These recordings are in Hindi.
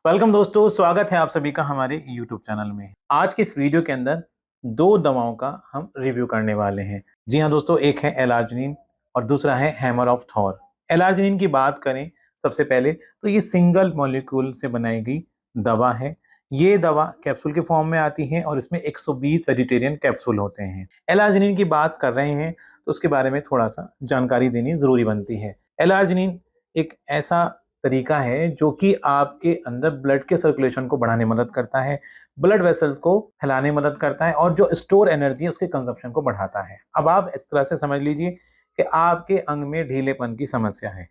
वेलकम दोस्तों, स्वागत है आप सभी का हमारे YouTube चैनल में। आज की इस वीडियो के अंदर दो दवाओं का हम रिव्यू करने वाले हैं। जी हाँ दोस्तों, एक है एलार्जिनिन और दूसरा है हैमर ऑफ थॉर। एलार्जिनिन की बात करें सबसे पहले तो ये सिंगल मॉलिक्यूल से बनाई गई दवा है। ये दवा कैप्सूल के फॉर्म में आती है और इसमें 120 वेजिटेरियन कैप्सूल होते हैं। एलार्जिनिन की बात कर रहे हैं तो उसके बारे में थोड़ा सा जानकारी देनी जरूरी बनती है। एलार्जिनिन एक ऐसा तरीका है जो कि आपके अंदर ब्लड के सर्कुलेशन को बढ़ाने में मदद करता है, ब्लड वेसल्स को फैलाने में मदद करता है और जो स्टोर एनर्जी है उसके कंजप्शन को बढ़ाता है। अब आप इस तरह से समझ लीजिए कि आपके अंग में ढीलेपन की समस्या है,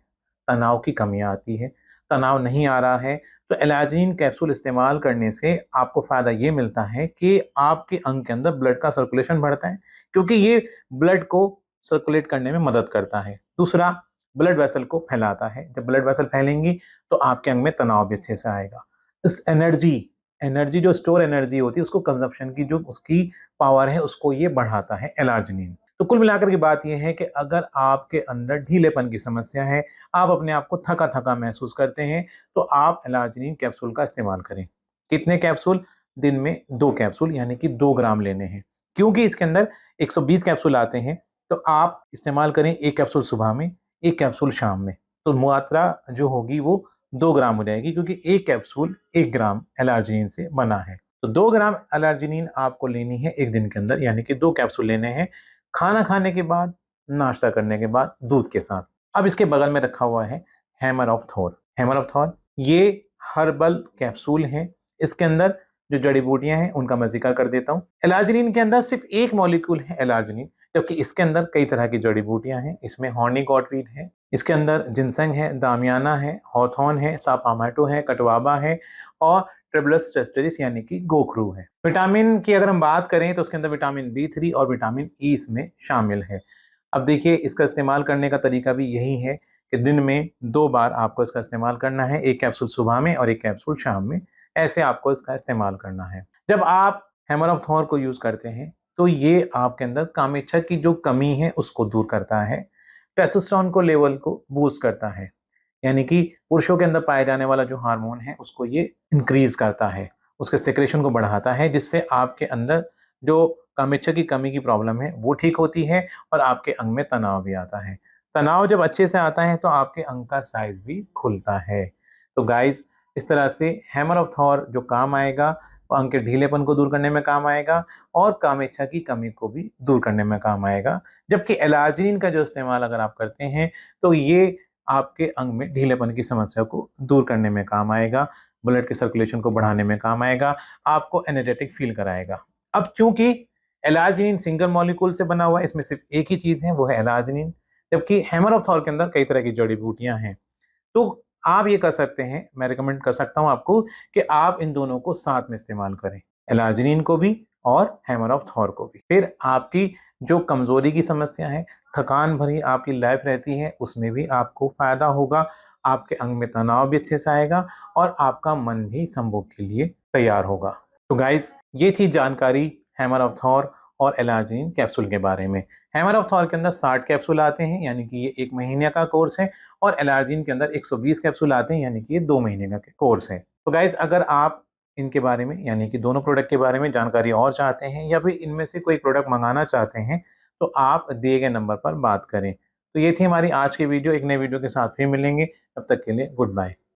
तनाव की कमी आती है, तनाव नहीं आ रहा है, तो एलार्जिनिन कैप्सूल इस्तेमाल करने से आपको फ़ायदा ये मिलता है कि आपके अंग के अंदर ब्लड का सर्कुलेशन बढ़ता है, क्योंकि ये ब्लड को सर्कुलेट करने में मदद करता है। दूसरा, ब्लड वेसल को फैलाता है। जब ब्लड वेसल फैलेंगी तो आपके अंग में तनाव भी अच्छे से आएगा। इस एनर्जी एनर्जी जो स्टोर एनर्जी होती है उसको कंजप्शन की जो उसकी पावर है उसको ये बढ़ाता है एलार्जिनिन। तो कुल मिलाकर की बात यह है कि अगर आपके अंदर ढीलेपन की समस्या है, आप अपने आप को थका थका महसूस करते हैं, तो आप एलार्जिनिन कैप्सूल का इस्तेमाल करें। कितने कैप्सूल? दिन में 2 कैप्सूल यानी कि 2 ग्राम लेने हैं। क्योंकि इसके अंदर 120 कैप्सूल आते हैं, तो आप इस्तेमाल करें 1 कैप्सूल सुबह में, 1 कैप्सूल शाम में। तो मात्रा जो होगी वो 2 ग्राम हो जाएगी, क्योंकि 1 कैप्सूल 1 ग्राम एलार्जिनिन से बना है। तो 2 ग्राम एलार्जिनिन आपको लेनी है 1 दिन के अंदर, यानी कि 2 कैप्सूल लेने हैं, खाना खाने के बाद, नाश्ता करने के बाद, दूध के साथ। अब इसके बगल में रखा हुआ है hammer of Thor. Hammer of Thor ये हर्बल कैप्सूल है। इसके अंदर जो जड़ी बूटियां हैं उनका मैं जिक्र कर देता हूँ। एलार्जिनिन के अंदर सिर्फ एक मॉलिक्यूल है एलार्जिनिन, जबकि इसके अंदर कई तरह की जड़ी बूटियां हैं। इसमें हॉर्नी गॉटवीड है, इसके अंदर जिनसेंग है, दामियाना है, हॉथॉर्न है, सापामाटो है, कटवाबा है और ट्रिबलस टेस्टेरिस यानी कि गोखरू है। विटामिन की अगर हम बात करें तो उसके अंदर विटामिन B3 और विटामिन ई इसमें शामिल है। अब देखिए, इसका इस्तेमाल करने का तरीका भी यही है कि दिन में 2 बार आपको इसका इस्तेमाल करना है, 1 कैप्सूल सुबह में और 1 कैप्सूल शाम में। ऐसे आपको इसका इस्तेमाल करना है। जब आप हैमर ऑफ थॉर को यूज़ करते हैं तो ये आपके अंदर कामेच्छा की जो कमी है उसको दूर करता है, टेस्टोस्टेरोन को लेवल को बूस्ट करता है, यानी कि पुरुषों के अंदर पाए जाने वाला जो हार्मोन है उसको ये इंक्रीज करता है, उसके सेक्रेशन को बढ़ाता है, जिससे आपके अंदर जो कामेच्छा की कमी की प्रॉब्लम है वो ठीक होती है और आपके अंग में तनाव भी आता है। तनाव जब अच्छे से आता है तो आपके अंग का साइज भी खुलता है। तो गाइस, इस तरह से हैमर ऑफ थॉर जो काम आएगा वो अंग के ढीलेपन को दूर करने में काम आएगा और कामेच्छा की कमी को भी दूर करने में काम आएगा। जबकि एलार्जिनिन का जो इस्तेमाल अगर आप करते हैं तो ये आपके अंग में ढीलेपन की समस्या को दूर करने में काम आएगा, ब्लड के सर्कुलेशन को बढ़ाने में काम आएगा, आपको एनर्जेटिक फील कराएगा। अब चूंकि एलार्जिनिन सिंगल मॉलिक्यूल से बना हुआ है, इसमें सिर्फ एक ही चीज है, वो है एलार्जिनिन, जबकि हैमर ऑफ थॉर के अंदर कई तरह की जड़ी बूटियां हैं। तो आप ये कर सकते हैं, मैं रिकमेंड कर सकता हूं आपको कि आप इन दोनों को साथ में इस्तेमाल करें, एलार्जिनिन को भी और हैमर ऑफ थॉर को भी। फिर आपकी जो कमजोरी की समस्या है, थकान भरी आपकी लाइफ रहती है, उसमें भी आपको फायदा होगा, आपके अंग में तनाव भी अच्छे से आएगा और आपका मन भी संभोग के लिए तैयार होगा। तो गाइस, ये थी जानकारी हैमर ऑफ थॉर और एलार्जिनिन कैप्सूल के बारे में। हैमर ऑफ थॉर के अंदर 60 कैप्सूल आते हैं, यानी कि ये 1 महीने का कोर्स है, और एलार्जिन के अंदर 120 कैप्सूल आते हैं, यानी कि ये 2 महीने का कोर्स है। तो गाइज, अगर आप इनके बारे में यानी कि दोनों प्रोडक्ट के बारे में जानकारी और चाहते हैं या फिर इनमें से कोई प्रोडक्ट मंगाना चाहते हैं तो आप दिए गए नंबर पर बात करें। तो ये थी हमारी आज की वीडियो। एक नए वीडियो के साथ फिर मिलेंगे, तब तक के लिए गुड बाय।